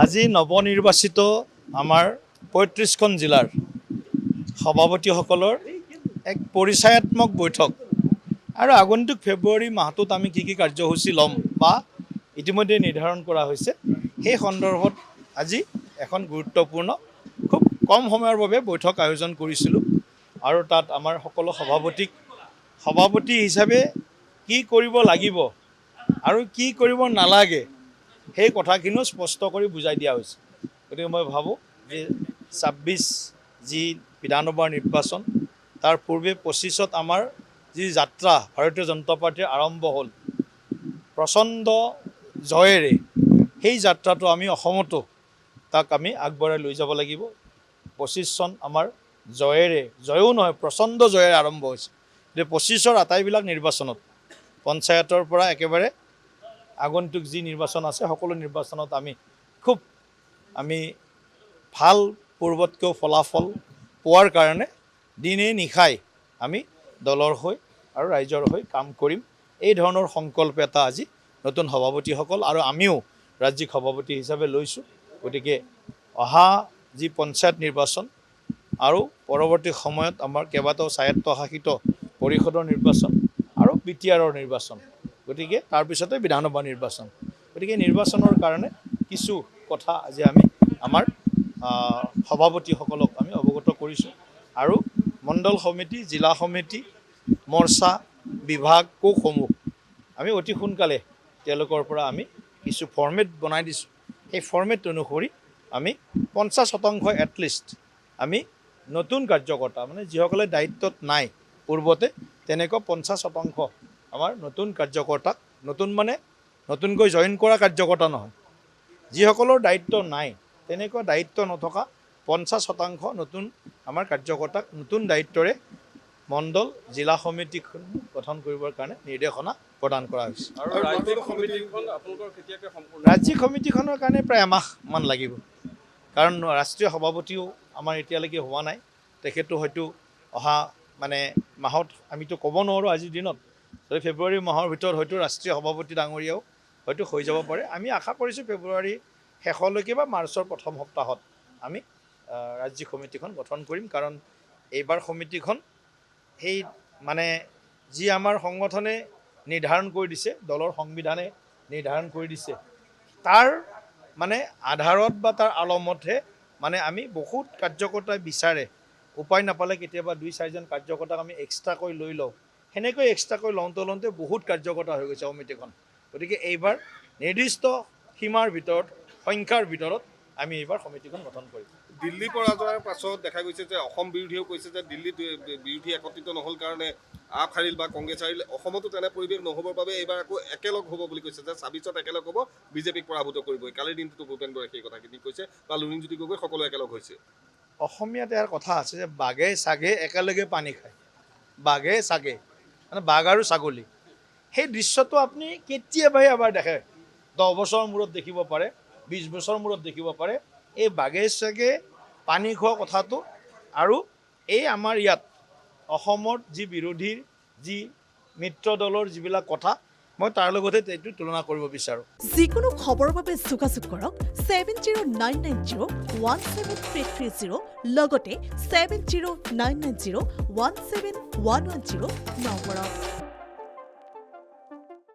আজি নৱনিৰ্বাচিত আমাৰ ৩৫খন জিলাৰ সভাপতিসকলৰ এক পৰিচয়াত্মক বৈঠক আৰু আগন্তুক ফেব্ৰুৱাৰী মাহটোত আমি কি কাৰ্যসূচী ল'ম বা ইতিমধ্যে নিৰ্ধাৰণ কৰা হৈছে সেই সন্দৰ্ভত আজি এখন গুৰুত্বপূৰ্ণ খুব কম সময়ৰ বাবে বৈঠক আয়োজন কৰিছিলোঁ আৰু তাত আমাৰ সকলো সভাপতি হিচাপে কি কৰিব লাগিব আৰু কি কৰিব নালাগে সেই কথাখিনিও স্পষ্ট কৰি বুজাই দিয়া হৈছে। গতিকে মই ভাবোঁ যে ২৬ যি বিধানসভাৰ নিৰ্বাচন তাৰ পূৰ্বে ২৫ত আমাৰ যি যাত্ৰা ভাৰতীয় জনতা পাৰ্টীৰ আৰম্ভ হ'ল প্ৰচণ্ড জয়েৰে, সেই যাত্ৰাটো আমি অসমতো তাক আমি আগবঢ়াই লৈ যাব লাগিব। ২৫ চন আমাৰ জয়ো নহয় প্ৰচণ্ড জয়েৰে আৰম্ভ হৈছে। যে ২৫ৰ আটাইবিলাক নিৰ্বাচনত পঞ্চায়তৰ পৰা একেবাৰে আগন্তুক যি নিৰ্বাচন আছে সকলো নিৰ্বাচনত আমি ভাল পূৰ্বতকৈও ফলাফল পোৱাৰ কাৰণে দিনে নিশাই আমি দলৰ হৈ আৰু ৰাইজৰ হৈ কাম কৰিম। এই ধৰণৰ সংকল্প এটা আজি নতুন সভাপতিসকল আৰু আমিও ৰাজ্যিক সভাপতি হিচাপে লৈছোঁ। গতিকে অহা যি পঞ্চায়ত নিৰ্বাচন আৰু পৰৱৰ্তী সময়ত আমাৰ কেইবাটাও স্বায়ত্তশাসিত পৰিষদৰ নিৰ্বাচন আৰু বিটিআৰৰ নিৰ্বাচন, গতিকে তাৰপিছতে বিধানসভা নিৰ্বাচন। গতিকে নিৰ্বাচনৰ কাৰণে কিছু কথা আজি আমি আমাৰ সভাপতিসকলক আমি অৱগত কৰিছোঁ আৰু মণ্ডল সমিতি, জিলা সমিতি, মৰ্চা, বিভাগ, কোষসমূহ আমি অতি সোনকালে তেওঁলোকৰ পৰা আমি কিছু ফৰ্মেট বনাই দিছোঁ। সেই ফৰ্মেট অনুসৰি আমি ৫০% এটলিষ্ট আমি নতুন কাৰ্যকৰ্তা মানে যিসকলে দায়িত্বত নাই পূৰ্বতে তেনেকুৱা ৫০% আমাৰ নতুন কাৰ্যকৰ্তাক, নতুন মানে নতুনকৈ জইন কৰা কাৰ্যকৰ্তা নহয়, যিসকলৰ দায়িত্ব নাই তেনেকুৱা দায়িত্ব নথকা ৫০% নতুন আমাৰ কাৰ্যকৰ্তাক নতুন দায়িত্বৰে মণ্ডল জিলা সমিতিখন গঠন কৰিবৰ কাৰণে নিৰ্দেশনা প্ৰদান কৰা হৈছে। আৰু ৰাজ্যিক সমিতিখন আপোনালোকৰ কেতিয়াকৈ সম্পূৰ্ণ? ৰাজ্যিক সমিতিখনৰ কাৰণে প্ৰায় এমাহমান লাগিব, কাৰণ ৰাষ্ট্ৰীয় সভাপতিও আমাৰ এতিয়ালৈকে হোৱা নাই। তেখেতো হয়তো অহা মাহত আমিতো ক'ব নোৱাৰোঁ আজিৰ দিনত, ফেব্ৰুৱাৰী মাহৰ ভিতৰত হয়তো ৰাষ্ট্ৰীয় সভাপতি ডাঙৰীয়াও হয়তো হৈ যাব পাৰে। আমি আশা কৰিছোঁ ফেব্ৰুৱাৰী শেষলৈকে বা মাৰ্চৰ প্ৰথম সপ্তাহত আমি ৰাজ্যিক সমিতিখন গঠন কৰিম, কাৰণ এইবাৰ সমিতিখন সেই যি আমাৰ সংগঠনে নিৰ্ধাৰণ কৰি দিছে, দলৰ সংবিধানে নিৰ্ধাৰণ কৰি দিছে, তাৰ আধাৰত বা তাৰ আলমতহে আমি বহুত কাৰ্যকৰ্তাই বিচাৰে, উপায় নাপালে কেতিয়াবা ২-৪জন কাৰ্যকৰ্তাক আমি এক্সট্ৰাকৈ লৈ লওঁ। সেনেকৈ এক্সট্ৰাকৈ লওঁতে বহুত কাৰ্যকৰ্তা হৈ গৈছে সমিতিখন। গতিকে এইবাৰ নিৰ্দিষ্ট সীমাৰ ভিতৰত, সংখ্যাৰ ভিতৰত আমি এইবাৰ সমিতিখন গঠন কৰিম। দিল্লী পৰাজয়ৰ পাছত দেখা গৈছে যে অসম বিৰোধীয়েও কৈছে যে দিল্লীত বিৰোধী একত্ৰিত নহ'ল কাৰণে আপ হাৰিল বা কংগ্ৰেছ হাৰিল। অসমতো তেনে পৰিৱেশ নহ'বৰ বাবে এইবাৰ আকৌ একেলগ হ'ব বুলি কৈছে যে ২৬ত একেলগ হ'ব, বিজেপিক পৰাভূত কৰিবই। কালিৰ দিনটোতো ভূপেন বৰাই সেই কথাখিনি কৈছে বা লুৰিণজ্যোতি গগৈ সকলো একেলগ হৈছে। অসমীয়াত ইয়াৰ কথা আছে যে বাঘে ছাগে একেলগে পানী খায়, বাঘে ছাগে বাঘ আৰু ছাগলী। সেই দৃশ্যটো আপুনি কেতিয়াবাই এবাৰ দেখে, 10 বছৰৰ মূৰত দেখিব পাৰে, 20 বছৰৰ মূৰত দেখিব পাৰে। এই বাঘে ছাগে পানী খোৱা কথাটো আৰু এই আমাৰ ইয়াত অসমত যি বিৰোধীৰ যি মিত্ৰ দলৰ যিবিলাক কথা, মই তাৰ লগতে এইটো তুলনা কৰিব বিচাৰোঁ। যিকোনো খবৰৰ বাবে যোগাযোগ কৰক 7099017330 লগতে 7099017110 নম্বৰত।